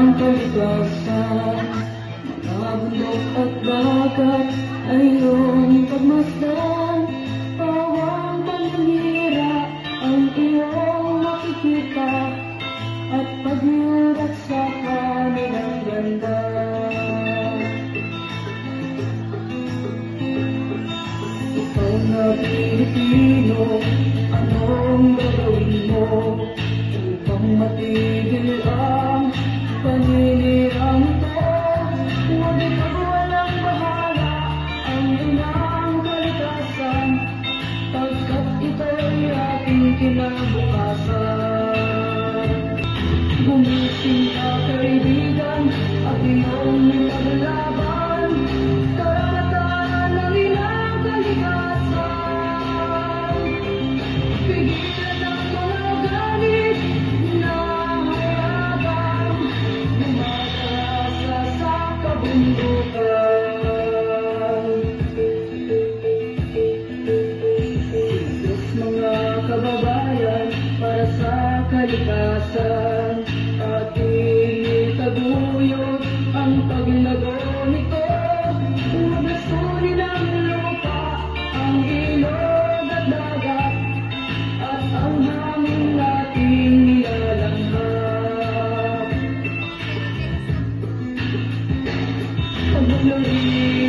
ang kalikasan. Mga bundok at dagat ay iyong pagmasdan. Pawang panghira ang iyong makikita, at pagmulat sa kanilang ganda. Ikaw na Pilipino, anong gagawin mo upang matigil ang paninirang ito? Huwag ipagwalang bahala ang inang kalikasan, pagkat ito'y ating kinabukasan. Gumising ka, kaibigan, at iyong ipaglaban karapatan ng inang kalikasan. Pigilan ang mga galit na hayagang lumakalasa sa kabundukan. Kilos mga kababayan, para sa kalikasan, ating itaguyod ang paglago nito. Umagasunin ang lupa, ang ilog at dagat, at ang hangin nating nilalanghap. Pagmamahal